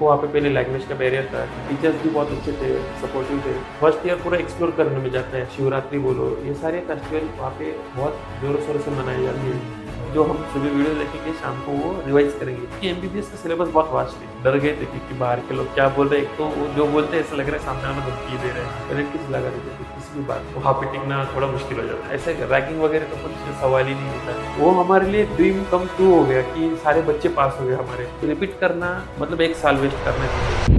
हमको वहाँ पे पहले लैंग्वेज का बैरियर था, टीचर्स भी बहुत अच्छे थे, सपोर्टिव थे। फर्स्ट ईयर पूरा एक्सप्लोर करने में जाता है, शिवरात्रि बोलो, ये सारे फेस्टिवल वहाँ पे बहुत ज़ोरों-शोरों से मनाए जाते हैं। जो हम सुबह वीडियो देखेंगे, शाम को वो रिवाइज़ करेंगे। क्योंकि एमबीबीएस का सिलेबस बहुत वास्ट है। डर गए थे क्योंकि बाहर के लोग क्या बोल रहे हैं, एक तो वो जो बोलते हैं ऐसा लग रहा है सामने वाला धमकी दे रहा है। पेनल्टीज़ लगा देते थे किसी भी बात को, वहाँ पे टिकना थोड़ा मुश्किल हो जाता है। ऐसे रैगिंग वगैरह का कुछ सवाल ही नहीं होता है। वो हमारे लिए ड्रीम कम ट्रू हो गया कि सारे बच्चे पास हो गए हमारे। रिपीट करना मतलब 1 साल वेस्ट करना है।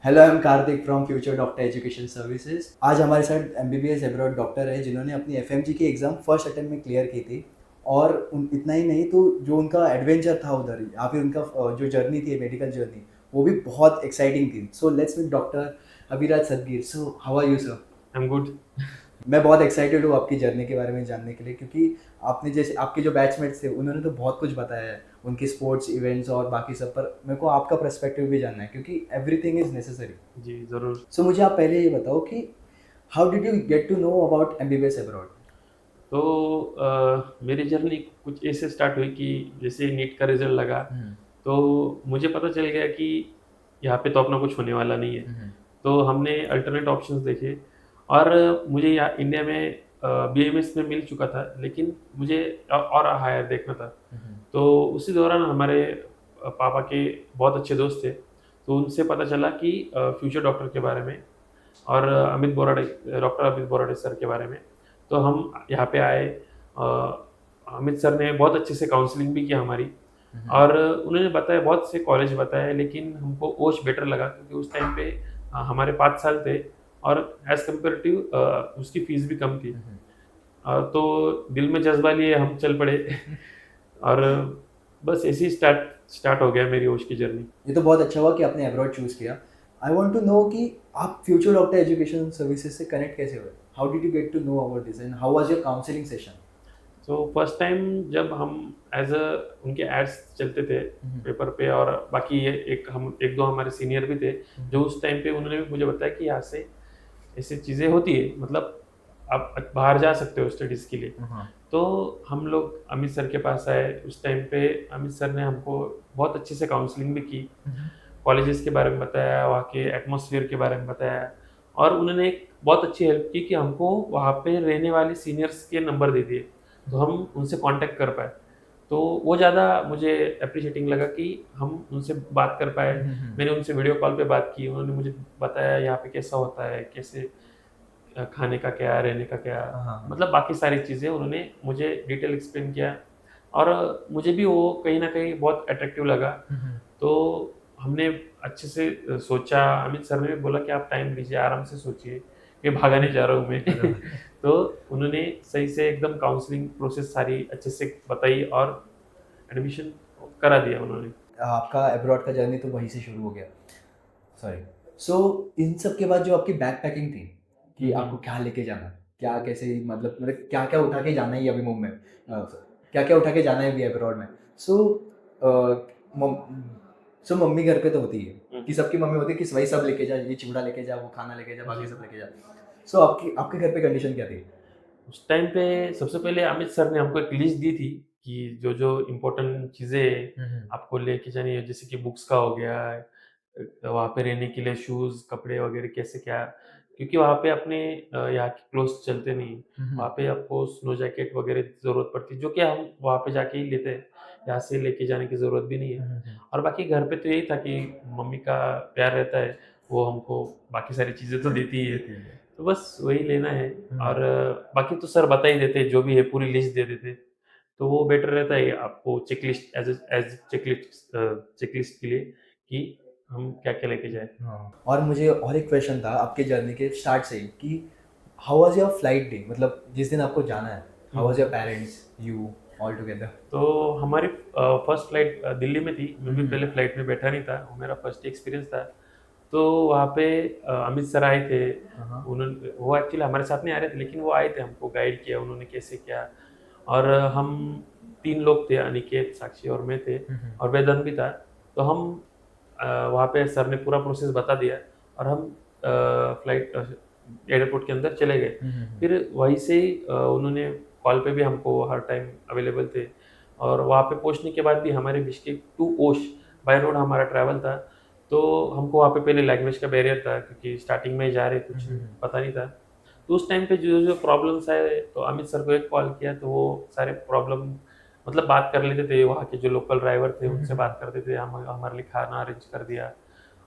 Hello, I am Kartik from future doctor education services. आज हमारे साथ एमबीबीएस एब्रॉड डॉक्टर है जिन्होंने अपनी एफएमजी की एग्ज़ाम फर्स्ट अटेम्प्ट में क्लियर की थी। और इतना ही नहीं तो जो उनका एडवेंचर था उधर या फिर उनका जो जर्नी थी मेडिकल जर्नी वो भी बहुत एक्साइटिंग थी। So let's meet doctor Abhiraj Sadgir. So how are you sir? I am good. मैं बहुत एक्साइटेड हूँ आपकी जर्नी के बारे में जानने के लिए, क्योंकि आपने जैसे आपके जो बैचमेट्स थे उन्होंने तो बहुत कुछ बताया है उनके स्पोर्ट्स इवेंट्स और बाकी सब, पर मेरे को आपका पर्सपेक्टिव भी जानना है क्योंकि एवरीथिंग इज़ नेसेसरी। जी, ज़रूर। सो मुझे आप पहले ये बताओ कि how did you get to know about MBBS abroad? तो मेरी जर्नी कुछ ऐसे स्टार्ट हुई कि जैसे नीट का रिज़ल्ट लगा, हम्म। तो मुझे पता चल गया कि यहाँ पे तो अपना कुछ होने वाला नहीं है। हम्म। तो हमने अल्टरनेट ऑप्शंस देखे और मुझे यहाँ इंडिया में बीएमएस में मिल चुका था, लेकिन मुझे और हायर देखना था। हम्म। तो उसी दौरान हमारे पापा के बहुत अच्छे दोस्त थे, तो उनसे पता चला कि फ्यूचर डॉक्टर के बारे में और डॉक्टर अमित बोराडे सर के बारे में। तो हम यहाँ पे आए। अमित सर ने बहुत अच्छे से काउंसलिंग भी किया हमारी और उन्होंने बताया, बहुत से कॉलेज बताए, लेकिन हमको ओश बेटर लगा क्योंकि उस टाइम पे हमारे 5 साल थे और एज़ कम्पेरेटिव उसकी फ़ीस भी कम थी। तो दिल में जज़्बा लिए हम चल पड़े और बस ऐसे ही स्टार्ट स्टार्ट हो गया मेरी ओश की जर्नी। ये तो बहुत अच्छा हुआ कि आपने अब्रॉड चूज़ किया। आई वांट टू नो कि आप फ्यूचर डॉक्टर एजुकेशन सर्विसेज से कनेक्ट कैसे हुए? How did you get to know about this and how was your counselling session? तो फर्स्ट टाइम जब हम एज अ उनके एड्स चलते थे पेपर पे, और बाकी ये एक दो हमारे सीनियर भी थे जो उस टाइम पे उन्होंने भी मुझे बताया कि यहाँ से ऐसी चीज़ें होती है, मतलब आप बाहर जा सकते हो स्टडीज़ के लिए। तो हम लोग अमित सर के पास आए। उस टाइम पे अमित सर ने हमको बहुत अच्छे से काउंसलिंग भी की, कॉलेजेस के बारे में बताया, वहाँ के एटमॉस्फेयर के बारे में बताया और उन्होंने एक बहुत अच्छी हेल्प की कि हमको वहाँ पे रहने वाले सीनियर्स के नंबर दे दिए, तो हम उनसे कांटेक्ट कर पाए। तो वो ज़्यादा मुझे एप्रिशिएटिंग लगा कि हम उनसे बात कर पाए। मैंने उनसे वीडियो कॉल पे बात की, उन्होंने मुझे बताया यहाँ पे कैसा होता है, कैसे खाने का क्या, रहने का क्या, मतलब बाकी सारी चीज़ें उन्होंने मुझे डिटेल एक्सप्लेन किया और मुझे भी वो कहीं न कहीं बहुत अट्रैक्टिव लगा। तो हमने अच्छे से सोचा। अमित सर ने भी बोला कि आप टाइम लीजिए, आराम से सोचिए, ये भागा नहीं जा रहा हूँ मैं। तो उन्होंने सही से एकदम काउंसलिंग प्रोसेस सारी अच्छे से बताई और एडमिशन करा दिया उन्होंने। आपका अब्रॉड का जर्नी तो वहीं से शुरू हो गया। सॉरी। सो इन सब के बाद जो आपकी बैक पैकिंग थी कि हुँ, आपको हुँ। क्या लेके जाना है, क्या कैसे, मतलब क्या क्या उठा के जाना है ये अभी मुंह में, क्या क्या उठा के जाना है अभी अब्रॉड में। सो सो मम्मी घर पे तो होती है हुँ, कि हुँ। सबकी मम्मी होती है कि भाई सब लेके जा, ये चिवड़ा लेके जा, वो खाना लेके जा, बाकी जी। सब लेके जा। सो आपकी आपके घर पे कंडीशन क्या थी? उस टाइम पे सबसे पहले अमित सर ने हमको एक लिस्ट दी थी कि जो-जो इम्पोर्टेंट चीज़ें आपको लेके जानी है, जैसे कि बुक्स का हो गया, वहाँ पे रहने के लिए शूज़, कपड़े वगैरह कैसे क्या, क्योंकि वहाँ पे अपने यहाँ के क्लोथ्स चलते नहीं। वहाँ पे आपको स्नो जैकेट वगैरह की ज़रूरत पड़ती है, जो कि हम वहाँ पे जाके ही लेते हैं, यहाँ से लेके जाने की ज़रूरत भी नहीं है। और बाकी घर पे तो यही था कि मम्मी का प्यार रहता है, वो हमको बाकी सारी चीज़ें तो देती ही है। तो बस वही लेना है और बाकी तो सर बता ही देते हैं, जो भी है पूरी लिस्ट दे देते हैं। तो वो बेटर रहता है आपको चेकलिस्ट एज़ चेकलिस्ट के लिए कि हम क्या-क्या लेके जाएँ। हाँ, और मुझे और एक क्वेश्चन था आपके जर्नी के स्टार्ट से ही कि how was your flight day, मतलब जिस दिन आपको जाना है, how was your parents, you all together? तो हमारी फर्स्ट फ्लाइट दिल्ली में थी। मैं भी पहले फ्लाइट में बैठा नहीं था, वो मेरा फर्स्ट एक्सपीरियंस था। तो वहाँ पे अमित सर आए थे। उन्होंने वो एक्चुअली हमारे साथ नहीं आ रहे थे, लेकिन वो आए थे, हमको गाइड किया उन्होंने कैसे क्या। और हम 3 लोग थे, अनिकेत, साक्षी और मैं थे और वेदांत भी था। तो हम वहाँ पे सर ने पूरा प्रोसेस बता दिया और हम फ्लाइट एयरपोर्ट के अंदर चले गए। फिर वहीं से उन्होंने कॉल पे भी हमको हर टाइम अवेलेबल थे, और वहाँ पे पहुँचने के बाद भी हमारे बिश्केक टू ओश बाय रोड हमारा ट्रैवल था। तो हमको वहाँ पे पहले लैंग्वेज का बैरियर था, क्योंकि स्टार्टिंग में जा रहे, कुछ पता नहीं था। तो उस टाइम पे जो प्रॉब्लम्स आए, तो अमित सर को एक कॉल किया, तो वो सारे प्रॉब्लम मतलब बात कर लेते थे, वहाँ के जो लोकल ड्राइवर थे उनसे बात करते थे, हम हमारे लिए खाना अरेंज कर दिया,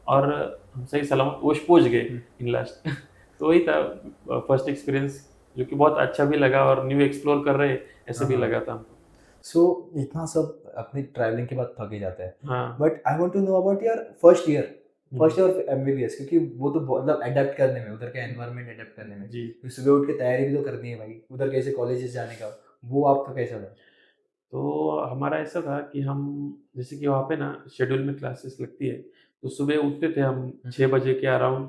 और हम सही सलामत ओश पहुँच गए इन लास्ट। तो वही था फर्स्ट एक्सपीरियंस, जो कि बहुत अच्छा भी लगा, और न्यू एक्सप्लोर कर रहे ऐसे भी लगा था हमको। सो इतना सब अपनी ट्रैवलिंग के बाद थक ही जाते हैं, हाँ। But I want to know about your first year MBBS, क्योंकि वो तो मतलब अडेप्ट करने में, उधर का एनवायरनमेंट अडेप्ट करने में, जी। फिर सुबह उठ के तैयारी भी तो करनी है भाई, उधर कैसे कॉलेजेस जाने का, वो आपका कैसा था? तो हमारा ऐसा था कि हम, जैसे कि वहाँ पे ना शेड्यूल में क्लासेस लगती है, तो सुबह उठते थे हम 6 बजे के अराउंड,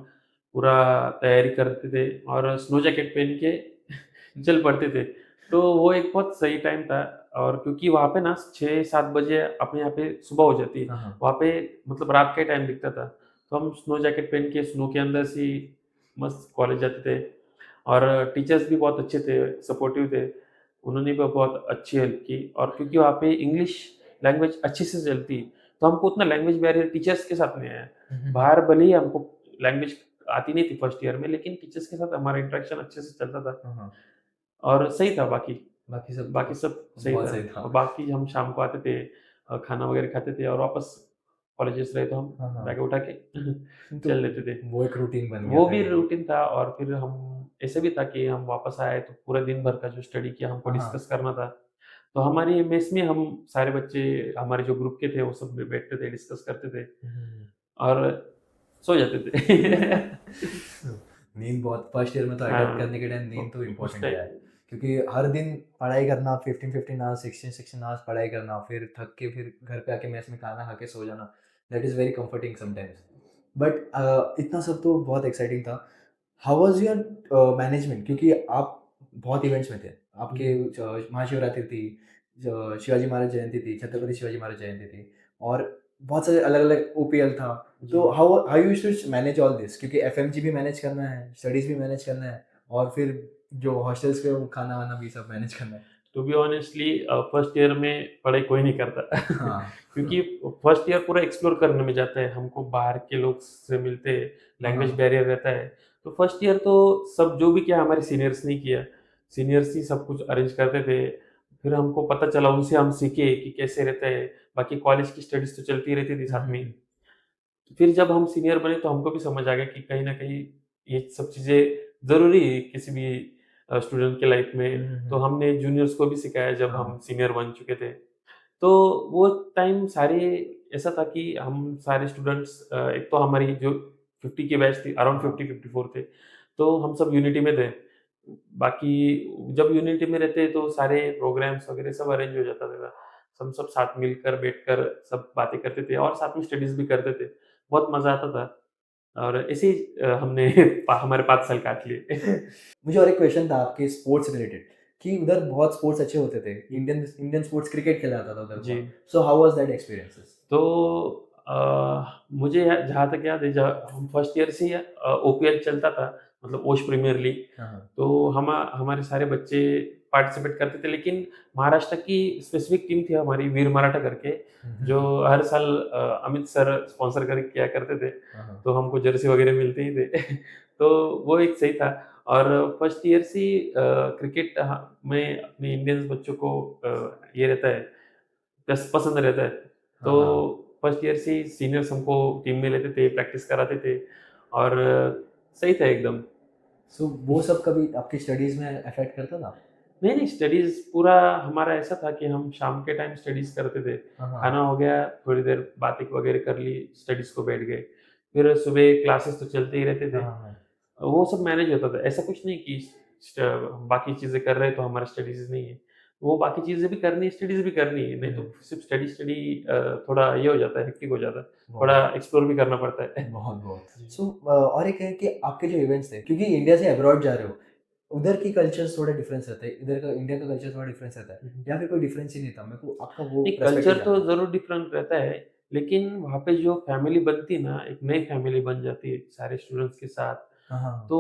पूरा तैयारी करते थे, और स्नो जैकेट पहन के चल पड़ते थे। तो वो एक बहुत सही टाइम था, और क्योंकि वहाँ पे ना 6-7 बजे अपने यहाँ पे सुबह हो जाती है, वहाँ पे मतलब रात का टाइम दिखता था। तो हम स्नो जैकेट पहन के स्नो के अंदर से ही मस्त कॉलेज जाते थे, और टीचर्स भी बहुत अच्छे थे, सपोर्टिव थे। उन्होंने भी बहुत अच्छी हेल्प की, और क्योंकि वहाँ पे इंग्लिश लैंग्वेज अच्छे से चलती, तो हमको उतना लैंग्वेज बैरियर टीचर्स के साथ नहीं आया। बाहर भले ही हमको लैंग्वेज आती नहीं थी फर्स्ट ईयर में, लेकिन टीचर्स के साथ हमारा इंटरेक्शन अच्छे से चलता था, और सही था बाकी। बाकी सब सही बहुत था। सही था। और बाकी हम शाम को आते थे, खाना वगैरह खाते थे, और वापस कॉलेजेस रहे तो हम बैग उठा के तो चल देते थे। वो एक रूटीन बन गया वो था भी ये। रूटीन था, और फिर हम ऐसे भी था कि हम वापस आए तो पूरे दिन भर का जो स्टडी किया हमको डिस्कस करना था। तो हमारी मेस में हम सारे बच्चे, हमारे जो ग्रुप के थे, वो सब बैठते थे, डिस्कस करते थे, और सो जाते थे। नींद बहुत फर्स्ट ईयर में तो अडॉप्ट करने के टाइम नींद तो उस इम्पोर्टेंट है, टाइम क्योंकि हर दिन पढ़ाई करना 15-15 आवर्स 16-16 आवर्स पढ़ाई करना, फिर थक के फिर घर पे आके मेस में खाना खा के सो जाना, that is very comforting sometimes. But इतना सब तो बहुत एक्साइटिंग था। हाउ वाज योर मैनेजमेंट, क्योंकि आप बहुत इवेंट्स में थे, आपके महाशिवरात्रि थी, शिवाजी महाराज जयंती थी, छत्रपति शिवाजी महाराज जयंती थी, और बहुत सारे अलग अलग ओपीएल था। तो how how you to manage all this, क्योंकि एफएमजी भी मैनेज करना है, स्टडीज भी मैनेज करना है, और फिर जो हॉस्टल्स के वो खाना वाना भी सब मैनेज करना है। To be honestly first year में पढ़ाई कोई नहीं करता। हाँ। क्योंकि फर्स्ट ईयर पूरा एक्सप्लोर करने में जाता है, हमको बाहर के लोग से मिलते हैं, लैंग्वेज बैरियर रहता है। तो फर्स्ट ईयर तो सब जो भी किया हमारे सीनियर्स ने किया, सीनियर्स ही सब कुछ अरेंज करते थे। फिर हमको पता चला, उनसे हम सीखे कि कैसे रहता है। बाकी कॉलेज की स्टडीज तो चलती रहती थी साथ में। फिर जब हम सीनियर बने तो हमको भी समझ आ गया कि कहीं न कहीं ये सब चीज़ें ज़रूरी है किसी भी स्टूडेंट के लाइफ में। तो हमने जूनियर्स को भी सिखाया जब हम सीनियर बन चुके थे। तो वो टाइम सारे ऐसा था कि हम सारे स्टूडेंट्स, एक तो हमारी जो 50 की बैच थी, अराउंड 50-54 थे, तो हम सब यूनिटी में थे। बाकी जब यूनिटी में रहते तो सारे प्रोग्राम्स वगैरह सब अरेंज हो जाता था। हम सब साथ मिलकर बैठकर सब बातें करते थे, और साथ में स्टडीज़ भी करते थे। बहुत मज़ा आता था, और ऐसे ही हमने हमारे 5 साल काट लिए। मुझे और एक क्वेश्चन था आपके स्पोर्ट्स रिलेटेड, कि उधर बहुत स्पोर्ट्स अच्छे होते थे, इंडियन इंडियन स्पोर्ट्स क्रिकेट खेला जाता था उधर जी। बहुत। So how was that experiences? तो मुझे जहाँ तक याद है, जब हम फर्स्ट ईयर से ही ओपीएल चलता था, मतलब ओश प्रीमियर लीग, तो हमारे सारे बच्चे पार्टिसिपेट करते थे, लेकिन महाराष्ट्र की स्पेसिफिक टीम थी हमारी, वीर मराठा करके, जो हर साल अमित सर स्पॉन्सर कर किया करते थे, तो हमको जर्सी वगैरह मिलते ही थे। तो वो एक सही था। और फर्स्ट ईयर से ही क्रिकेट में अपने इंडियंस बच्चों को ये रहता है, बस पसंद रहता है। तो फर्स्ट ईयर से ही सीनियर्स हमको टीम में लेते थे, प्रैक्टिस कराते थे, और सही था एकदम। सो वो सब कभी आपकी स्टडीज में अफेक्ट करता था? नहीं, नहीं, स्टडीज़ पूरा हमारा ऐसा था कि हम शाम के टाइम स्टडीज़ करते थे। खाना हो गया, थोड़ी देर बातें वगैरह कर ली, स्टडीज़ को बैठ गए। फिर सुबह क्लासेस तो चलते ही रहते थे। वो सब मैनेज होता था। ऐसा कुछ नहीं कि स्ट बाकी चीज़ें कर रहे हैं तो हमारा स्टडीज़ नहीं है। वो बाकी चीज़ें भी करनी है, स्टडीज़ भी करनी है। नहीं तो सिर्फ़ स्टडी स्टडी थोड़ा ये हो जाता है, हेक्टिक हो जाता है। थोड़ा एक्सप्लोर भी करना पड़ता है। बहुत बहुत। जी। सो और एक है कि आपके जो इवेंट्स थे, क्योंकि इंडिया से अब्रॉड जा रहे हो, उधर की कल्चर्स थोड़ा डिफरेंस रहता है, इधर का इंडिया का कल्चर थोड़ा डिफरेंस रहता है, हुँ, हुँ। या फिर कोई डिफरेंस ही नहीं था? मेरे को आपका वो नहीं, पर्सपेक्टिव कल्चर तो जानना है। ज़रूर डिफरेंट रहता है, लेकिन वहाँ पे जो फैमिली बनती है ना, एक नई फैमिली बन जाती है सारे स्टूडेंट्स के साथ। तो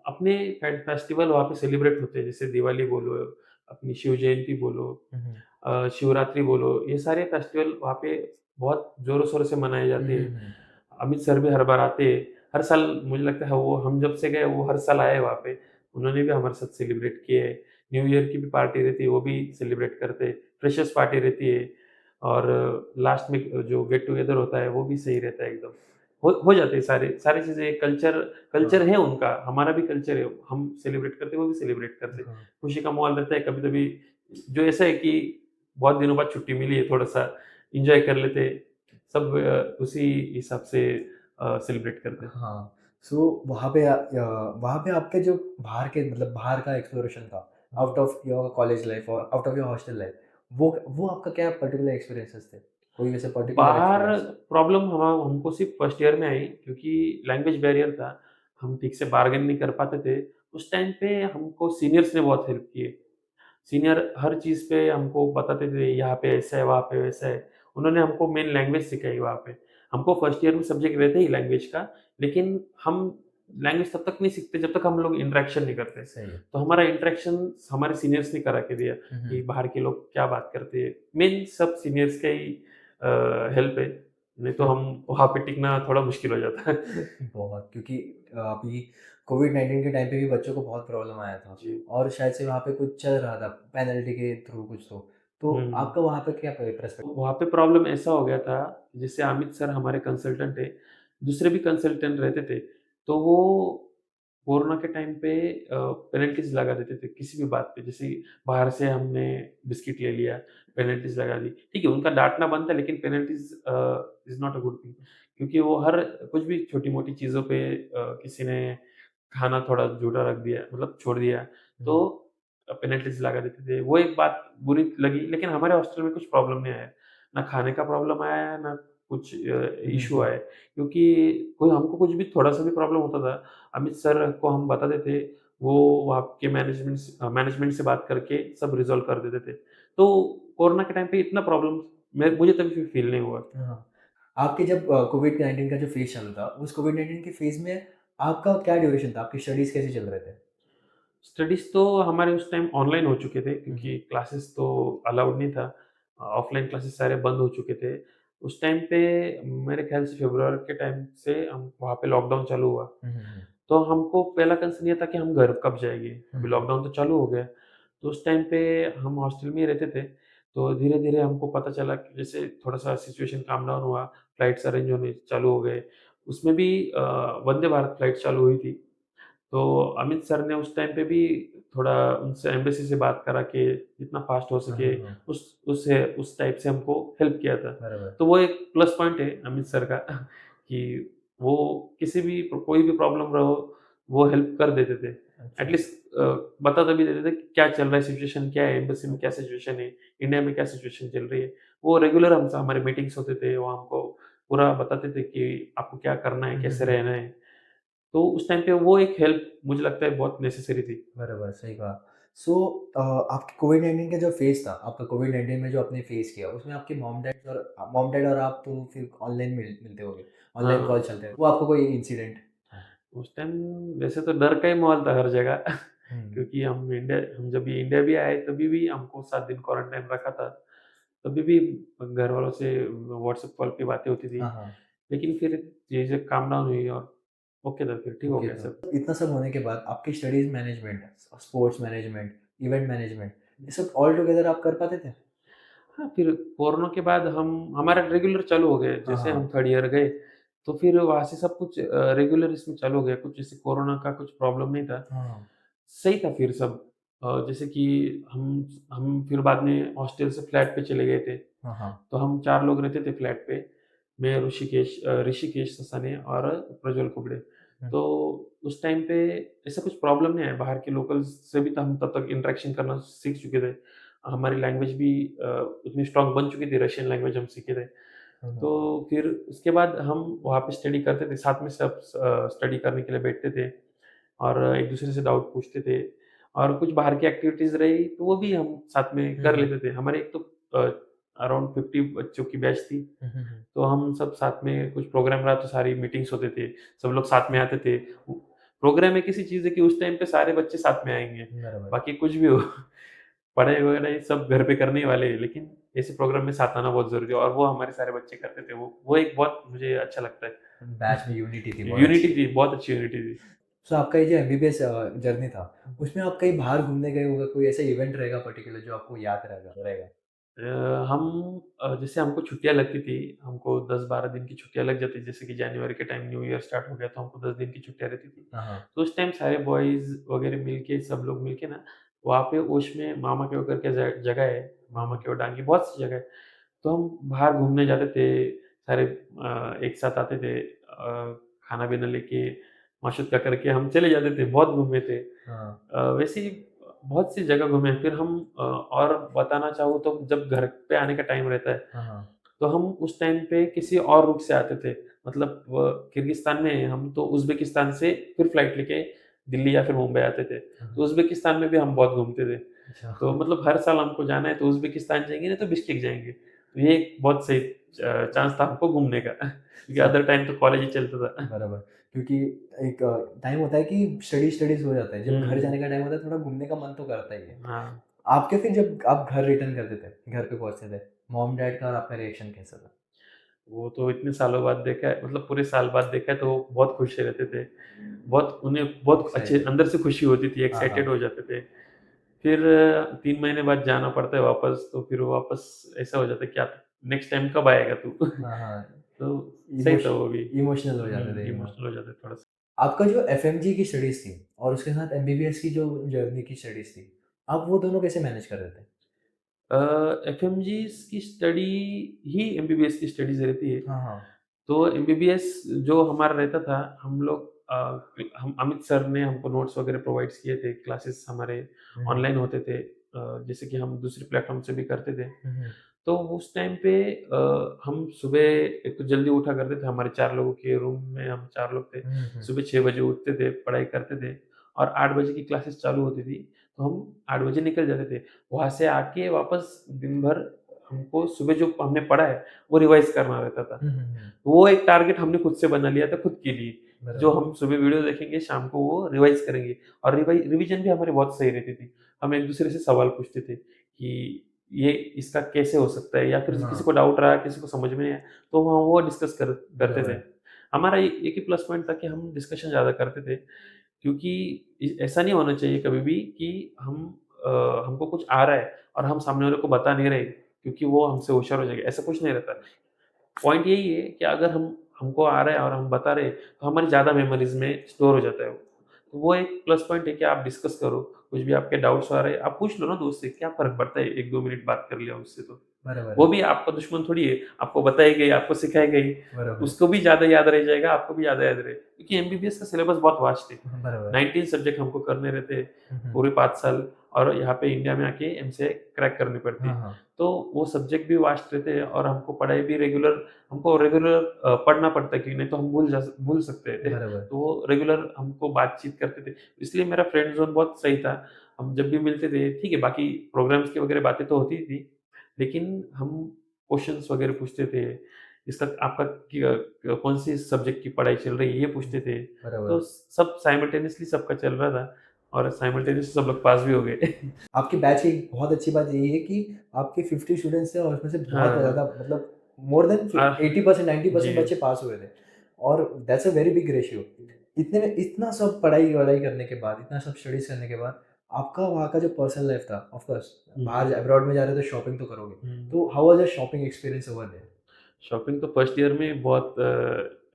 अपने फेस्टिवल वहाँ पे सेलिब्रेट होते हैं, जैसे दिवाली बोलो, अपनी शिव जयंती बोलो, हुँ, हुँ। शिवरात्रि बोलो, ये सारे फेस्टिवल वहाँ पे बहुत ज़ोरों-शोरों से मनाए हुँ, जाते हुँ, हैं। हुँ। अमित सर भी हर बार आते हैं। हर साल मुझे लगता है वो हम जब से गए वो हर साल आए वहाँ पे। उन्होंने भी हमारे साथ सेलिब्रेट किए है। न्यू ईयर की भी पार्टी रहती है, वो भी सेलिब्रेट करते हैं। फ्रेशर्स पार्टी रहती है और लास्ट में जो गेट टुगेदर होता है, वो भी सही रहता है एकदम। हो जाते हैं सारे सारी चीज़ें कल्चर कल्चर हाँ, है उनका, हमारा भी कल्चर है। हम सेलिब्रेट करते हैं, वो भी सेलिब्रेट करते हैं। हाँ। खुशी का माहौल रहता है, कभी-कभी जो ऐसा है कि बहुत दिनों बाद छुट्टी मिली है, थोड़ा-सा एन्जॉय कर लेते हैं। सब उसी हिसाब से सेलिब्रेट करते हैं। हाँ, सो वहाँ पे आपके जो बाहर के मतलब बाहर का एक्सप्लोरेशन था, out of your college life और out of your hostel life, वो आपका क्या पर्टिकुलर एक्सपीरियंसेस थे? कोई वैसे पर्टिकुलर बाहर एक्सपीरियंस? प्रॉब्लम हमको सिर्फ़ फर्स्ट ईयर में आई क्योंकि लैंग्वेज बैरियर था। हम ठीक से बार्गेन नहीं कर पाते थे। उस टाइम पे हमको सीनियर्स ने बहुत हेल्प किए। सीनियर हर चीज़ पे हमको बताते थे, यहाँ पे ऐसा है, वहाँ पे वैसा है। उन्होंने हमको मेन लैंग्वेज सिखाई वहाँ पे। हमको फर्स्ट ईयर में सब्जेक्ट रहता ही लैंग्वेज का, लेकिन हम लैंग्वेज तब तक नहीं सीखते जब तक हम लोग इंटरैक्शन नहीं करते। सही है। तो हमारा इंटरैक्शन हमारे सीनियर्स ने करा के दिया हुँ, कि हुँ। बाहर के लोग क्या बात करते हैं। मेन सब सीनियर्स का ही हेल्प है, नहीं तो हुँ। हम वहाँ पे टिकना थोड़ा मुश्किल हो जाता है। बहुत क्योंकि अभी कोविड-19 के टाइम पे भी बच्चों को बहुत प्रॉब्लम आया था जी। और शायद से वहाँ पे कुछ चल रहा था पेनल्टी के थ्रू कुछ तो हुँ। आपका वहाँ पे क्या तो पर्सपेक्टिव? वहाँ पे प्रॉब्लम ऐसा हो गया था, जैसे अमित सर हमारे कंसल्टेंट थे, दूसरे भी कंसल्टेंट रहते थे, तो वो कोरोना के टाइम पे पेनल्टीज़ लगा देते थे किसी भी बात पे। जैसे बाहर से हमने बिस्किट ले लिया, पेनल्टीज़ लगा दी। ठीक है, उनका डाँटना बनता है लेकिन penalties is not a good thing क्योंकि वो हर कुछ भी छोटी-मोटी चीज़ों पे किसी ने खाना थोड़ा झूठा रख दिया मतलब छोड़ दिया, तो हुँ, पेनल्टीज़ लगा देते थे। वो एक बात बुरी लगी लेकिन हमारे हॉस्टल में कुछ प्रॉब्लम नहीं आया। ना खाने का प्रॉब्लम आया, ना कुछ हुँ, हुँ, इश्यू हुँ। आए क्योंकि कोई हमको कुछ भी थोड़ा-सा भी प्रॉब्लम होता था, अमित सर को हम बताते थे, वो वहाँ के मैनेजमेंट से बात करके सब रिज़ॉल्व कर देते थे। तो कोरोना के टाइम पे इतना प्रॉब्लम मुझे तभी फ़ील नहीं हुआ। हाँ, आपके जब कोविड-19 का जो फ़ेज़ चल रहा था, उस कोविड-19 के फ़ेज़ में आपका क्या ड्यूरेशन था? आपकी स्टडीज़ कैसे चल रहे थे? स्टडीज़ तो हमारे उस टाइम ऑनलाइन हो चुके थे हुँ, क्योंकि हुँ। क्लासेस तो अलाउड नहीं था। ऑफ़लाइन क्लासेस सारे बंद हो चुके थे। उस टाइम पे मेरे ख़्याल से फ़रवरी के टाइम से हम वहाँ पे लॉकडाउन चालू हुआ। हुँ, हुँ, हुँ। तो हमको पहला कंसर्न ये था कि हम घर कब जाएँगे? हुँ, अभी हुँ। लॉकडाउन तो चालू हो गया। तो उस टाइम पे हम हॉस्टल में ही रहते थे। तो धीरे-धीरे हमको पता चला कि जैसे थोड़ा-सा सिचुएशन काम डाउन हुआ, फ्लाइट्स अरेंज होने चालू हो गए। उसमें भी वंदे भारत फ्लाइट चालू हुई थी। तो अमित सर ने उस टाइम पे भी थोड़ा उनसे एम्बेसी से बात करा के जितना फ़ास्ट हो हाँ, सके हाँ, हाँ। उस टाइप से हमको हेल्प किया था। बराबर। तो वो एक प्लस पॉइंट है अमित सर का कि वो किसी भी कोई भी प्रॉब्लम रहो, वो हेल्प कर देते थे। अच्छा। एटलीस्ट बता तो भी देते थे कि क्या चल रहा है सिचुएशन क्या है, एम्बेसी में क्या सिचुएशन है, इंडिया में क्या सिचुएशन चल रही है। वो रेगुलर हमसे हमारे मीटिंग्स होते थे, वो हमको पूरा बताते थे कि आपको क्या करना है, हुँ, हुँ, कैसे हुँ। रहना है। तो उस टाइम पे वो एक हेल्प मुझे लगता है बहुत नेसेसरी थी। बराबर, सही कहा। सो आपके कोविड-19 का जो फ़ेज़ था, आपका कोविड-19 में जो आपने फ़ेस किया, उसमें आपके मॉम-डैड और आप तो फिर ऑनलाइन मिलते होंगे, ऑनलाइन कॉल हाँ, चलते हैं। वो आपका कोई इंसिडेंट? हाँ। उस टाइम वैसे तो डर का ही माहौल था हर जगह हुँ। क्योंकि हम जब ये इंडिया भी आए तभी भी हमको 7 दिन क्वारंटाइन रखा था। तभी भी घर वालों से व्हाट्सएप कॉल पे बातें होती थी। हाँ, हाँ। लेकिन फिर चीज़ें काम डाउन हुई और ओके था फिर ठीक हो ओके गया था। सब। इतना सब होने के बाद आपकी studies management, sports management, event management, ये सब ऑल टुगेदर आप कर पाते थे? हाँ, फिर कोरोना के बाद हम हमारा रेगुलर चालू हो गया। हाँ, जैसे हम हाँ। थर्ड ईयर गए, तो फिर वहाँ से सब कुछ रेगुलर इसमें चालू हो गया। कुछ जैसे कोरोना का कुछ प्रॉब्लम नहीं था। हाँ। सही था फिर सब। जैसे कि हम फिर बाद में हॉस्टल से फ्लैट पे चले गए थे। हाँ, हाँ। तो हम 4 लोग रहते थे फ्लैट पे। मैं ऋषिकेश ससाने और प्रज्वल कुबड़े। हुँ। तो उस टाइम पे ऐसा कुछ प्रॉब्लम नहीं आया। बाहर के लोकल्स से भी तो हम तब तक इंटरेक्शन करना सीख चुके थे। हमारी लैंग्वेज भी उतनी स्ट्रॉन्ग बन चुकी थी, रशियन लैंग्वेज हम सीखे थे। हुँ, तो हुँ। फिर उसके बाद हम वहाँ पे स्टडी करते थे, साथ में सब स्टडी करने के लिए बैठते थे और एक-दूसरे से डाउट पूछते थे और कुछ बाहर की एक्टिविटीज़ रही, तो वो भी हम साथ में हुँ, कर हुँ। लेते थे। हमारे एक तो अ, अराउंड 50 बच्चों की बैच थी, हुँ, हुँ, हुँ। तो हम सब साथ में कुछ प्रोग्राम रहा तो सारी मीटिंग्स होते थे, सब लोग साथ में आते थे। प्रोग्राम एक ऐसी चीज़ है कि उस टाइम पे सारे बच्चे साथ में आएँगे, बराबर. बाकी कुछ भी हो पढ़ाई वगैरह ये सब घर पे करने ही वाले हैं, लेकिन ऐसे प्रोग्राम में साथ आना बहुत ज़रूरी है और वो हमारे सारे बच्चे करते थे। वो एक बहुत मुझे अच्छा लगता है। बैच में यूनिटी थी बहुत यूनिटी अच्छी. थी, बहुत अच्छी यूनिटी थी। सो आपका ये जो एमबीबीएस जर्नी था, उसमें आप कहीं बाहर घूमने गए होंगे, कोई ऐसा इवेंट रहेगा पर्टिकुलर जो आपको याद रहेगा रहेगा? हम जैसे हमको छुट्टियाँ लगती थी, हमको 10-12 दिन की छुट्टियाँ लग जाती थी, जैसे कि जनवरी के टाइम न्यू ईयर स्टार्ट हो गया तो हमको 10 दिन की छुट्टियाँ रहती थी। हाँ, हाँ. तो उस टाइम सारे बॉयज़ वगैरह मिलके सब लोग मिलके ना, वहाँ पे ओश में मामा के वो करके जगह है, मामा के वो डांगी बहुत सी जगह है। तो हम बाहर घूमने जाते थे, सारे एक साथ आते थे खाना-पीना लेके, माशुत्का करके हम चले जाते थे, बहुत घूमे थे। हाँ. वैसे ही बहुत सी जगह घूमे हैं। फिर हम और बताना चाहूँ तो जब घर पे आने का टाइम रहता है, हाँ, हाँ. तो हम उस टाइम पे किसी और रूट से आते थे। मतलब किर्गिस्तान में हैं हम, तो उज़्बेकिस्तान से फिर फ्लाइट लेके दिल्ली या फिर मुंबई आते थे। हाँ, तो हाँ. उज़्बेकिस्तान में भी हम बहुत घूमते थे। अच्छा. तो मतलब हर साल हमको जाना है तो उज़्बेकिस्तान जाएँगे, नहीं तो बिश्केक जाएँगे। तो ये एक बहुत सही चांस था हमको घूमने का क्योंकि सा अदर टाइम तो कॉलेज ही चलता था। बराबर. क्योंकि एक टाइम होता है कि स्टडीज़ हो जाता है, जब घर हुँ, जाने का टाइम होता है थोड़ा घूमने का मन तो करता ही है. हाँ। आपके फिर जब आप घर रिटर्न करते थे, घर पे पहुँचते थे, मॉम-डैड का और आपका रिएक्शन कैसा था? वो तो इतने सालों बाद देखा है, मतलब पूरे साल बाद देखा है तो वो बहुत खुश रहते थे। बहुत उन्हें बहुत अच्छे एक्साइटेड. अंदर से खुशी होती थी, हाँ, एक्साइटेड हाँ. हो जाते थे। फिर 3 महीने बाद जाना पड़ता है वापस, तो फिर वापस ऐसा हो जाता है, क्या नेक्स्ट टाइम कब आएगा तू? हाँ, हाँ. तो सही इमोश था वो भी। इमोशनल हो जाते थे एकदम. इमोशनल हो जाते थोड़ा-सा। आपका जो एफएमजी की स्टडीज़ थी और उसके साथ एमबीबीएस की जो जर्नी की स्टडीज़ थी, आप वो दोनों कैसे मैनेज कर रहे थे? एफएमजीज़ की स्टडी ही एमबीबीएस की स्टडीज़ रहती है। हाँ, हाँ. तो एमबीबीएस जो हमारा रहता था, हम लोग हम अमित सर ने हमको नोट्स वगैरह प्रोवाइड्स किए थे, क्लासेस हमारे हुँ, हुँ. ऑनलाइन होते थे जैसे कि हम दूसरे प्लेटफ़ॉर्म से भी करते थे। हुँ, हुँ. तो उस टाइम पे हम सुबह एक तो जल्दी उठा करते थे, हमारे 4 लोगों के रूम में हम 4 लोग थे। हुँ, हुँ. सुबह 6 बजे उठते थे, पढ़ाई करते थे और 8 बजे की क्लासेस चालू होती थी, तो हम 8 बजे निकल जाते थे। वहाँ से आके वापस दिन भर हमको सुबह जो हमने पढ़ा है, वो रिवाइज़ करना रहता था। हुँ, हुँ, हुँ. वो एक टारगेट हमने खुद से बना लिया था खुद के लिए, जो बराबर. हम सुबह वीडियो देखेंगे, शाम को वो रिवाइज़ करेंगे और रिवीजन भी हमारी बहुत सही रहती थी। हम एक-दूसरे से सवाल पूछते थे कि ये इसका कैसे हो सकता है या फिर किसी हाँ, को डाउट रहा, किसी को समझ में नहीं आया, तो वहाँ वो डिस्कस करते थे। बराबर. हमारा एक ही प्लस पॉइंट था कि हम डिस्कशन ज़्यादा करते थे क्योंकि ऐसा नहीं होना चाहिए कभी भी कि हमको कुछ आ रहा है और हम सामने वाले को बता नहीं रहे क्योंकि वो हमसे होशियार हो जाएगा, ऐसा कुछ नहीं रहता। पॉइंट यही है कि अगर हमको आ रहा है और हम बता रहे हैं, तो हमारी ज़्यादा मेमोरीज़ में स्टोर हो जाता है वो। तो वो एक प्लस पॉइंट है कि आप डिस्कस करो, कुछ भी आपके डाउट्स आ रहे हैं, आप पूछ लो ना दोस्त से, क्या फ़र्क हुँ, पड़ता है 1-2 मिनट बात कर लिया उससे तो। बराबर. वो भी आपका दुश्मन थोड़ी है, आपको बताएगा ही, आपको सिखाएगा ही, बरोबर. उसको भी ज़्यादा याद रह जाएगा, आपको भी ज़्यादा याद रहे क्योंकि एमबीबीएस का सिलेबस बहुत वास्ट है। बरोबर. 19 सब्जेक्ट हमको करने रहते हैं, हुँ, हुँ. पूरे 5 साल और यहाँ पे इंडिया में आके एमसीए क्रैक करनी पड़ती है। हाँ, हाँ. तो वो सब्जेक्ट भी वास्ट रहते हैं और हमको रेगुलर पढ़ना पड़ता है क्योंकि नहीं तो हम भूल सकते हैं। बरोबर. तो वो रेगुलर हमको बातचीत करते थे, इसलिए मेरा फ्रेंड ज़ोन बहुत सही था। हम जब भी मिलते थे, ठीक है, बाकी प्रोग्राम्स की वगैरह बातें तो होती ही थी, लेकिन हम क्वेश्चन्स वगैरह पूछते थे, इसका आपका कौन-सी सब्जेक्ट की पढ़ाई चल रही है, ये पूछते थे। तो बरोबर. सब साइमल्टेनियसली सबका चल रहा था और साइमल्टेनियसली सब लोग पास भी हो गए। आपके बैच की एक बहुत अच्छी बात यही है कि आपके 50 स्टूडेंट्स थे और उसमें से बहुत हाँ, ज़्यादा मतलब मोर देन आ 80% 90% जी। बच्चे पास हुए थे और that's a very big ratio. इतना सब पढ़ाई-वढ़ाई करने के बाद, इतना सब स्टडीज़ करने के बाद, आपका वहाँ का जो पर्सनल लाइफ था, ऑफ कोर्स हुँ, बाहर हुँ, अब्रॉड में जा रहे हो तो शॉपिंग तो करोगे. हुँ। तो how was your shopping experience over there? Shopping तो फर्स्ट ईयर में बहुत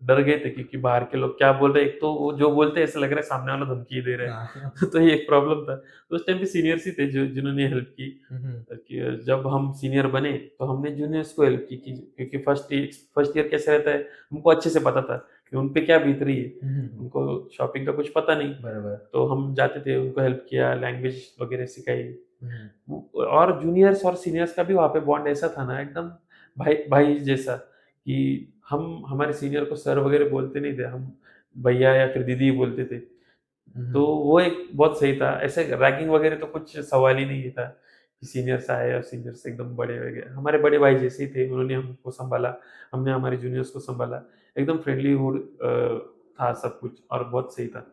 डर गए थे क्योंकि बाहर के लोग क्या बोल रहे हैं, एक तो वो जो बोलते हैं ऐसा लग रहा है सामने वाला धमकी दे रहा हाँ. है। तो ये एक प्रॉब्लम था। तो उस टाइम पे सीनियर्स ही थे जो जिन्होंने हेल्प की हुँ, हुँ. कि जब हम सीनियर बने तो हमने जूनियर्स को हेल्प की कि क्योंकि फर्स्ट ईयर कैसे रहता है हमको अच्छे से पता था कि उन पे क्या बीत रही है। हुँ, हुँ, हुँ. उनको शॉपिंग का कुछ पता नहीं, बरोबर. तो हम जाते थे, उनको हेल्प किया, लैंग्वेज वगैरह सिखाई। हुँ, हुँ. और जूनियर्स और सीनियर्स का भी वहाँ पे बॉन्ड ऐसा था ना एकदम भाई भाई जैसा कि हम हमारे सीनियर को सर वगैरह बोलते नहीं थे, हम भैया या फिर दीदी ही बोलते थे। हुँ, तो हुँ. वो एक बहुत सही था, ऐसे रैगिंग वगैरह तो कुछ सवाल ही नहीं था कि सीनियर्स आए और सीनियर्स एकदम बड़े हो गए। हमारे बड़े भाई जैसे ही थे, उन्होंने हमको सँभाला, हमने हमारे जूनियर्स को सँभाला। एकदम फ्रेंडलीहुड था सब कुछ और बहुत सही था।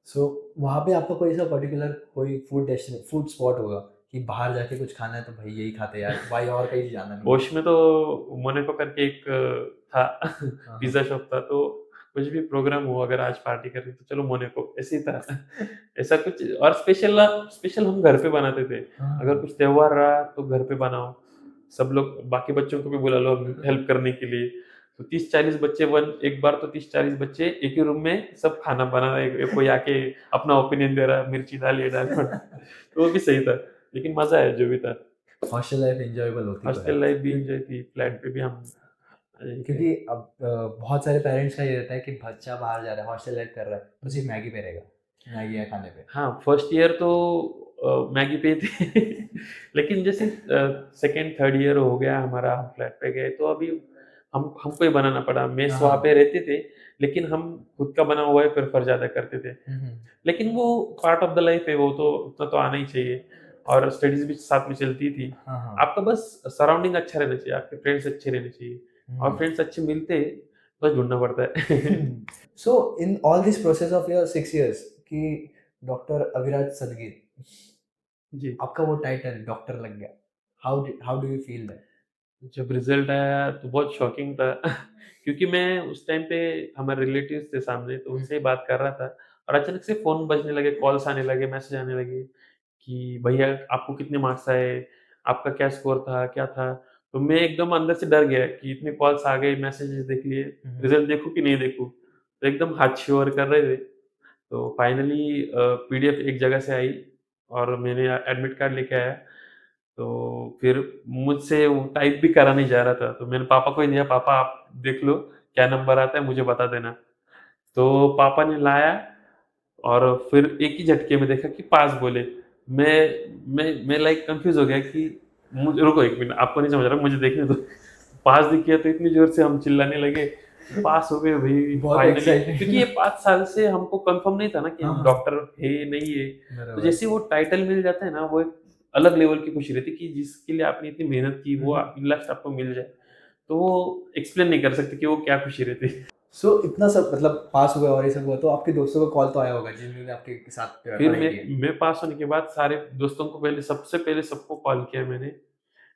सो वहाँ पे आपका कोई ऐसा पर्टिकुलर कोई फूड स्पॉट होगा कि बाहर जाके कुछ खाना है तो भाई यही खाते हैं यार, भाई और कहीं जाना नहीं है? होश में तो मोनाको करके एक था हाँ, हाँ। पिज़्ज़ा शॉप था, तो कुछ भी प्रोग्राम हो अगर आज पार्टी करनी तो चलो मोनाको, ऐसे ही था। ऐसा कुछ और स्पेशल हम घर पे बनाते थे। अगर हाँ। कुछ त्योहार रहा तो घर पे बनाओ। सब लोग बाकी बच्चों को भी बुला लो हेल्प करने के लिए। तो 30-40 बच्चे वन एक बार तो 30-40 बच्चे एक ही रूम में सब खाना बना रहे हैं। कोई आके अपना ओपिनियन दे रहा है, मिर्ची डाल, ये डाल। तो वो भी सही था, लेकिन मज़ा आया जो भी था। हॉस्टल लाइफ एन्जॉयबल होती तो है। हॉस्टल लाइफ भी क्यों एन्जॉय की, फ्लैट पे भी हम यही थे। क्योंकि अब बहुत सारे पेरेंट्स का ये रहता है कि बच्चा बाहर जा रहा है, हॉस्टल लाइफ कर रहा है, तो सिर्फ मैगी पे रहेगा, मैगी है खाने पे। हाँ, फर्स्ट ईयर तो मैगी पे थे। लेकिन जैसे सेकंड थर्ड ईयर हो गया हमारा, हम फ्लैट पे गए तो अभी हम हमको ही बनाना पड़ा। मेस हाँ, वहाँ हाँ। पे रहते थे, लेकिन हम खुद का बना हुआ ही प्रेफ़र ज़्यादा करते थे। हुँ, हुँ। लेकिन वो पार्ट ऑफ द लाइफ है, वो तो उतना तो आना ही चाहिए और स्टडीज़ भी साथ में चलती थी। हाँ, हाँ। आपका बस सराउंडिंग अच्छा रहना चाहिए, आपके फ्रेंड्स अच्छे रहने चाहिए और हुँ। फ्रेंड्स अच्छे मिलते बस ढूँढना पड़ता है। So in all this process of your 6 years कि डॉक्टर अविराज सदगीर, जी। आपका वो टाइटल डॉक्टर लग गया। How do you feel that? जब रिज़ल्ट आया तो बहुत शॉकिंग था क्योंकि मैं उस टाइम पे हमारे रिलेटिव्स थे सामने, तो हुँ। उनसे ही बात कर रहा था और अचानक से फ़ोन बजने लगे, कॉल्स आने लगे, मैसेज आने लगे कि भैया आपको कितने मार्क्स आए? आपका क्या स्कोर था? क्या था? तो मैं एकदम अंदर से डर गया कि इतने कॉल्स आ गए, मैसेजेस देख लिए, हुँ, हुँ। रिज़ल्ट देखूँ कि नहीं देखूँ? तो एकदम हाथ शिवर कर रहे थे। तो फाइनली पीडीएफ एक जगह से आई और मैंने एडमिट कार्ड लेके आया। तो फिर मुझसे वो टाइप भी करा नहीं जा रहा था, तो मैंने पापा को ही दिया, "पापा आप देख लो, क्या नंबर आता है मुझे बता देना।" तो पापा ने लाया और फिर एक ही झटके में देखा कि पास बोले। मैं लाइक कन्फ्यूज़ हो गया कि मुझे रुको 1 मिनट आपको नहीं समझ रहा मुझे देखने दो। पास दिख गया तो इतनी ज़ोर से हम चिल्लाने लगे, पास हो गए भई बहुत फाइनली क्योंकि एक्साइटेड। ये 5 साल से हमको कन्फर्म नहीं था ना कि हाँ, हम हाँ। डॉक्टर है, नहीं है। तो बराबर। जैसे ही वो टाइटल मिल जाता है ना, वो एक अलग लेवल की खुशी रहती है कि जिसके लिए आपने इतनी मेहनत की, हुँ, वो हुँ। लास्ट आपको मिल जाए। तो वो एक्सप्लेन नहीं कर सकते कि वो क्या खुशी रहती है। सो इतना सब मतलब पास हुआ और ये सब हुआ तो आपके दोस्तों का कॉल तो आया होगा जिन्होंने आपके साथ फिर पढ़ाई की है? मैं पास होने के बाद सारे दोस्तों को सबसे पहले सबको कॉल किया मैंने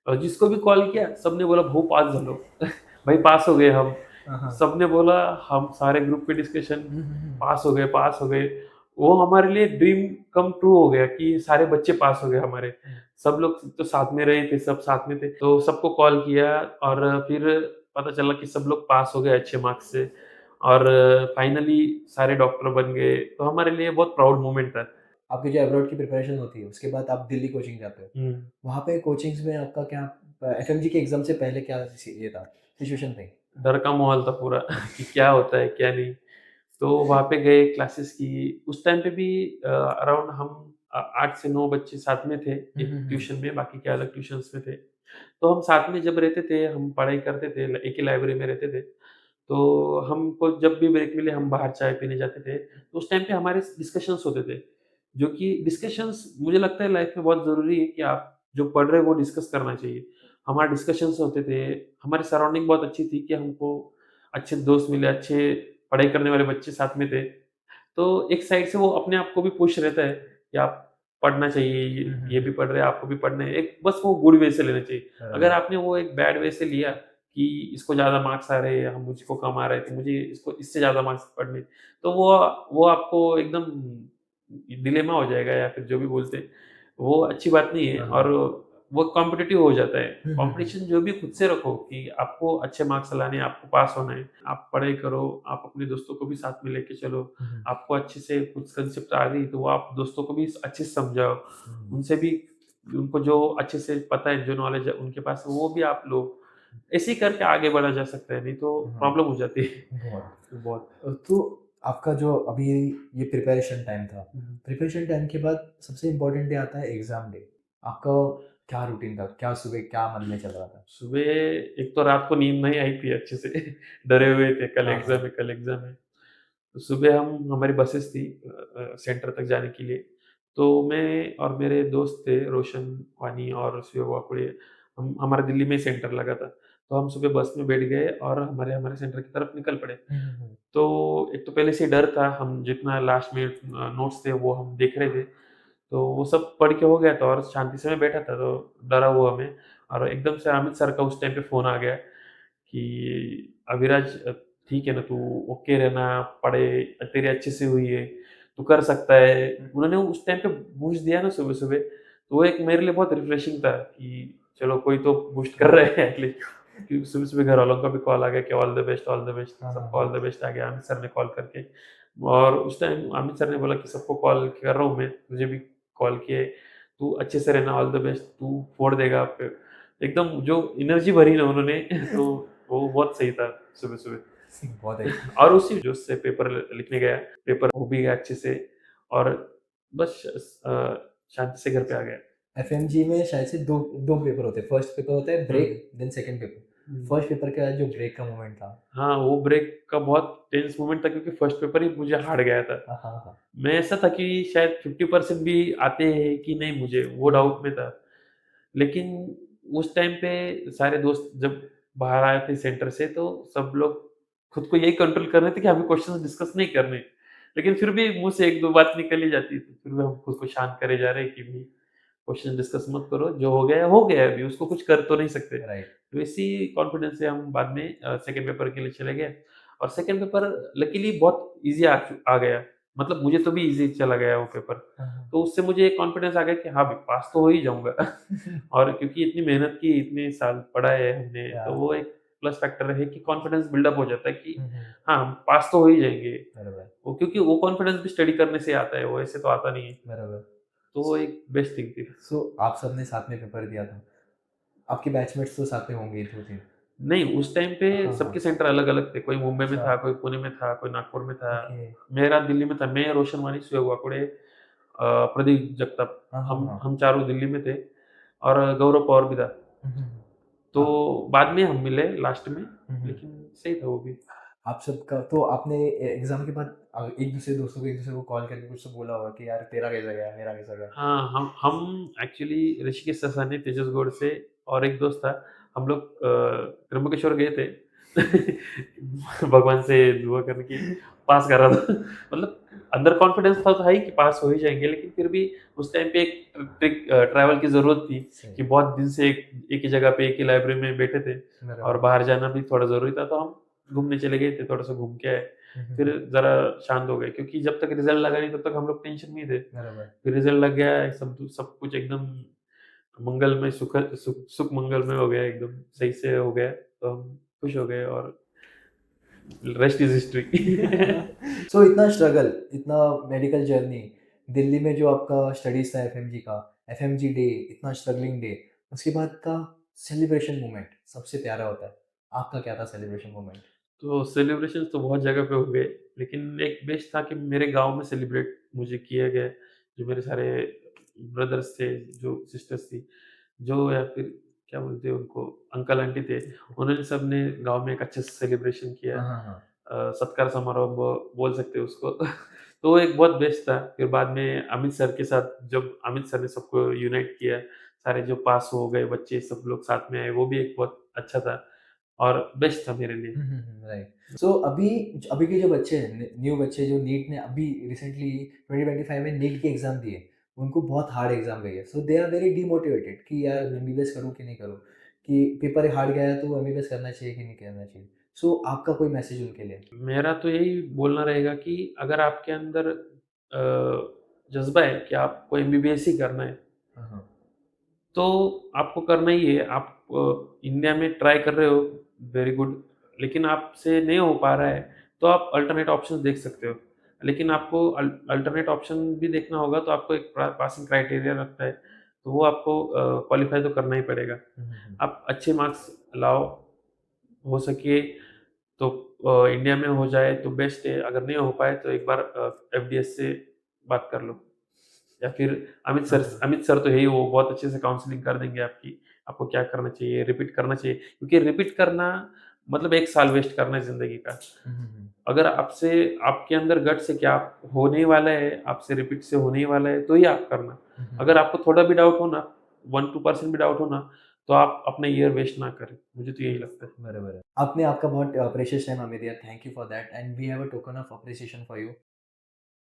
और जिसको भी कॉल किया सबने बोला भाऊ पास झालो भाई पास हो गए हम। हाँ, हाँ। सबने बोला हम सारे ग्रुप पे डिस्कशन हुँ, हुँ, हुँ। पास हो गए, पास हो गए। वो हमारे लिए ड्रीम कम ट्रू हो गया कि सारे बच्चे पास हो गए हमारे। हुँ। सब लोग तो साथ में रहे थे, सब साथ में थे। तो सबको कॉल किया और फिर पता चला कि सब लोग पास हो गए अच्छे मार्क्स से और फाइनली सारे डॉक्टर बन गए। तो हमारे लिए बहुत प्राउड मोमेंट था। आपकी जो अब्रॉड की प्रिपरेशन होती है, उसके बाद आप दिल्ली कोचिंग जाते हो। हुँ। वहाँ पे कोचिंग्स में आपका क्या एफएमजी के एग्ज़ाम से पहले क्या ये था, सिचुएशन थी? डर का माहौल था पूरा कि क्या होता है, क्या नहीं। तो वहाँ पे गए क्लासेस की, उस टाइम पे भी अराउंड हम 8 से 9 बच्चे साथ में थे, हुँ, एक हुँ, हुँ। ट्यूशन में, बाकी के अलग ट्यूशन्स में थे। तो हम साथ में जब रहते थे, हम पढ़ाई करते थे, एक ही लाइब्रेरी में रहते थे। तो हमको जब भी ब्रेक मिले हम बाहर चाय पीने जाते थे। तो उस टाइम पे हमारे डिस्कशंस होते थे, जो कि डिस्कशंस मुझे लगता है लाइफ में बहुत ज़रूरी है कि आप जो पढ़ रहे हो वो डिस्कस करना चाहिए। हमारे डिस्कशंस होते थे, हमारी सराउंडिंग बहुत अच्छी थी कि हमको अच्छे दोस्त मिले, अच्छे पढ़ाई करने वाले बच्चे साथ में थे। तो एक साइड से वो अपने आप को भी पुश रहता है कि आप पढ़ना चाहिए, हुँ, हुँ, ये हुँ। भी पढ़ रहे हैं, आपको भी पढ़ना है। एक बस वो गुड वे से लेना चाहिए। अगर बराबर। आपने वो एक बैड वे से लिया कि इसको ज़्यादा मार्क्स आ रहे हैं, हम मुझको कम आ रहे हैं, तो मुझे इसको इससे ज़्यादा मार्क्स पढ़ने, तो वो आपको एकदम डिलेमा हो जाएगा या फिर जो भी बोलते हैं, वो अच्छी बात नहीं है हाँ, और हाँ। वो कॉम्पिटिटिव हो जाता है। हुँ, हुँ, हुँ। कॉम्पिटिशन जो भी खुद से रखो कि आपको अच्छे मार्क्स लाने हैं, आपको पास होना है, आप पढ़ाई करो, आप अपने दोस्तों को भी साथ में लेके चलो। हुँ, हुँ। आपको अच्छे से कुछ कंसेप्ट आ गई, तो वो आप दोस्तों को भी अच्छे से समझाओ। हुँ। उनसे भी उनको जो अच्छे से पता है, जो नॉलेज है उनके पास, वो भी आप लो। ऐसे ही करके आगे बढ़ा जा सकता है, नहीं तो हाँ, प्रॉब्लम हो जाती है। बहुत। बहुत। तो आपका जो अभी ये प्रिपरेशन टाइम था, हुँ। प्रिपरेशन टाइम के बाद सबसे इम्पोर्टेंट डे आता है एग्ज़ाम डे। आपका क्या रूटीन था? क्या सुबह क्या मन में चल रहा था? सुबह एक तो रात को नींद नहीं आई थी अच्छे से, डरे हुए थे, कल हाँ, एग्ज़ाम हाँ। है, कल एग्ज़ाम है। तो सुबह हम हमारी बसेस थी सेंटर तक जाने के लिए। तो मैं और मेरे दोस्त थे रोशन, वानी और शिव वाकुड़े, हम हमारा दिल्ली में ही सेंटर लगा था। तो हम सुबह बस में बैठ गए और हमारे हमारे सेंटर की तरफ निकल पड़े। हुँ, हुँ, हुँ। तो एक तो पहले से ही डर था, हम जितना लास्ट में नोट्स थे वो हम देख रहे थे। तो वो सब पढ़ के हो गया था और शांति से मैं बैठा था, तो डरा हुआ मैं, और एकदम से अमित सर का उस टाइम पे फ़ोन आ गया कि अविराज, ठीक है ना, तू ओके रहना, पढ़ाई तेरी अच्छे से हुई है, तू कर सकता है। उन्होंने उस टाइम पे बूस्ट दिया ना सुबह-सुबह, तो वो एक मेरे लिए बहुत रिफ्रेशिंग था कि चलो कोई तो बूस्ट कर रहा है एटलीस्ट। कि सुबह-सुबह घरवालों का भी कॉल आ गया कि ऑल द बेस्ट, हाँ, हाँ, सबको हाँ। ऑल द बेस्ट आ गया अमित सर ने कॉल करके। और उस टाइम अमित सर ने बोला कि सबको कॉल कर रहा हूँ मैं, तुझे भी कॉल किए, तू अच्छे से रहना, ऑल द बेस्ट, तू फोड़ देगा। फिर एकदम जो एनर्जी भरी ना उन्होंने तो वो बहुत सही था सुबह-सुबह। बहुत अच्छी। और उसी जोश से पेपर लिखने गया, पेपर हो भी गया अच्छे से, और बस शांति से घर पे आ गया। एफएमजी में शायद से 2 पेपर होते हैं। फर्स्ट पेपर होता है हुँ, ब्रेक, देन सेकंड पेपर। हुँ। फर्स्ट पेपर का जो ब्रेक का मोमेंट था। हाँ, वो ब्रेक का बहुत टेंस मोमेंट था क्योंकि फर्स्ट पेपर ही मुझे हार्ड गया था। हाँ, हाँ, हाँ। मैं ऐसा था कि शायद 50% भी आते हैं कि नहीं, मुझे वो डाउट में था। लेकिन उस टाइम पे सारे दोस्त जब बाहर आए थे सेंटर से, तो सब लोग खुद को यही कंट्रोल कर रहे थे कि हमें क्वेश्चंस डिस्कस नहीं करने। लेकिन फिर भी मुँह से 1-2 बात निकल ही जाती थी। फिर भी हम खुद को शांत करे जा रहे हैं कि भई क्वेश्चन डिस्कस मत करो, जो हो गया है अभी, उसको कुछ कर तो नहीं सकते। राइट। तो इसी कॉन्फिडेंस से हम बाद में सेकंड पेपर के लिए चले गए, और सेकंड पेपर लकीली बहुत ईज़ी आ गया। मतलब मुझे तो भी ईज़ी चला गया वो पेपर। हाँ, हाँ। तो उससे मुझे एक कॉन्फिडेंस आ गया कि हाँ, भाई पास तो हो ही जाऊँगा। और क्योंकि इतनी मेहनत की, इतने साल पढ़ा है हमने, तो याह! वो एक प्लस फैक्टर है कि कॉन्फिडेंस बिल्डअप हो जाता है कि हुँ, हुँ। हाँ, हम पास तो हो ही जाएँगे। बरोबर, वो क्योंकि वो कॉन्फिडेंस भी स्टडी करने से आता है, वो ऐसे तो आता नहीं है। बरोबर। तो वो एक बेस्ट थिंग थी। सो आप सबने साथ में पेपर दिया था। आपके बैचमेट्स तो साथ में होंगे ही 2-3। नहीं, उस टाइम पे हाँ, सबके हाँ। सेंटर अलग-अलग थे। कोई मुंबई में अच्छा, था, कोई पुणे में था, कोई नागपुर में था। ओके। मेरा दिल्ली में था। मैं, रोशन वानी, सुयोग वाकोडे, प्रदीप जगताप, हाँ, हाँ, हाँ। हम चारों दिल्ली में थे, और गौरव पवार भी था। हुँ, हुँ, हुँ। तो आप बाद में हम मिले लास्ट में, हुँ, हुँ। लेकिन सही था वो भी। आप सबका तो आपने एग्ज़ाम के बाद एक-दूसरे दोस्तों को एक-दूसरे को कॉल करके कुछ तो बोला होगा कि यार तेरा कैसा गया? मेरा कैसा गया? हाँ, हम एक्चुअली ऋषिकेश ससानी, तेजसगौड़ से, और एक दोस्त था, हम लोग त्र्यंबकेश्वर गए थे। भगवान से दुआ करने की, पास कर रहा था। मतलब अंदर कॉन्फिडेंस था ही कि पास हो ही जाएँगे, लेकिन फिर भी उस टाइम पे एक ट्रैवल की ज़रूरत थी सही। कि बहुत दिन से एक ही जगह पे, एक ही लाइब्रेरी में बैठे थे, और बराबर। बाहर जाना भी थोड़ा ज़रूरी था, तो हम घूमने चले गए थे, थोड़ा-सा घूम के आए। हुँ, हुँ, फिर हुँ। ज़रा शांत हो गए क्योंकि जब तक रिज़ल्ट लगा नहीं तब तक हम लोग टेंशन में ही थे। बराबर। फिर रिज़ल्ट लग गया, सब कुछ एकदम मंगलमय, सुख मंगलमय हो गया, एकदम सही से हो गया, तो हम खुश हो गए, और रेस्ट इज़ हिस्ट्री। सो इतना स्ट्रगल, इतना मेडिकल जर्नी, दिल्ली में जो आपका स्टडीज़ था एफएमजी का, एफएमजी डे, इतना स्ट्रगलिंग डे, उसके बाद का सेलिब्रेशन मोमेंट सबसे प्यारा होता है। आपका क्या था सेलिब्रेशन मोमेंट? तो सेलिब्रेशंस तो बहुत जगह पे हो गए, लेकिन एक बेस्ट था कि मेरे गाँव में सेलिब्रेट मुझे किया गया। जो मेरे सारे ब्रदर्स थे, जो सिस्टर्स थी, जो या फिर क्या बोलते हैं उनको, अंकल आंटी थे, उन्होंने सबने गाँव में एक अच्छे से सेलिब्रेशन किया। हाँ, हाँ, हाँ। सत्कार समारोह बोल सकते हैं उसको। तो वो एक बहुत बेस्ट था। फिर बाद में अमित सर के साथ, जब अमित सर ने सबको यूनाइट किया, सारे जो पास हो गए बच्चे सब लोग साथ में आए, वो भी एक बहुत अच्छा था और बेस्ट था मेरे लिए। हुँ, हुँ, हुँ, राइट। सो अभी अभी के जो बच्चे हैं, न्यू बच्चे जो नीट ने अभी रिसेंटली 2025 में नीट की एग्ज़ाम दी है, उनको बहुत हार्ड एग्ज़ाम गई है। सो दे आर वेरी डिमोटिवेटेड कि यार एमबीबीएस करूँ कि नहीं करूँ? कि पेपर हार्ड गया है तो एमबीबीएस करना चाहिए कि नहीं करना चाहिए? सो आपका कोई मैसेज उनके लिए? मेरा तो यही बोलना रहेगा कि अगर आपके अंदर जज़्बा है कि आपको एमबीबीएस ही करना है, हाँ, हाँ। तो आपको करना ही है। आप इंडिया में ट्राई कर रहे हो, वेरी गुड, लेकिन आपसे नहीं हो पा रहा है, तो आप अल्टरनेट ऑप्शंस देख सकते हो। लेकिन आपको अल्टरनेट ऑप्शन भी देखना होगा, तो आपको एक पासिंग क्राइटेरिया रखता है, तो वो आपको क्वालीफाई तो करना ही पड़ेगा। हुँ, हुँ, हुँ। आप अच्छे मार्क्स लाओ, हो सके तो इंडिया में हो जाए तो बेस्ट है, अगर नहीं हो पाए तो एक बार एफडीएस से बात कर लो। या फिर हाँ, हाँ। अमित सर तो है ही, वो बहुत अच्छे से काउंसलिंग कर देंगे आपकी, आपको क्या करना चाहिए, रिपीट करना चाहिए। क्योंकि रिपीट करना मतलब 1 साल वेस्ट करना है ज़िंदगी का। हुँ, हुँ, हुँ। अगर आपसे, आपके अंदर गट्स है कि आप होने ही वाला है, आपसे रिपीट से होने ही वाला है, तो ही आप करना। हुँ, हुँ, अगर हुँ। आपको थोड़ा भी डाउट हो ना, 1-2% भी डाउट हो ना, तो आप अपना ईयर वेस्ट ना करें, मुझे तो यही लगता है। बरोबर आहे. आपने आपका बहुत प्रेशियस टाइम हमें दिया. Thank you for that and we have a token of appreciation for you.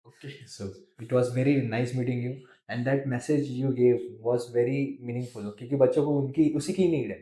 Okay. So it was very nice meeting you and that message you gave was very meaningful क्योंकि बच्चों को उनकी उसी की need है.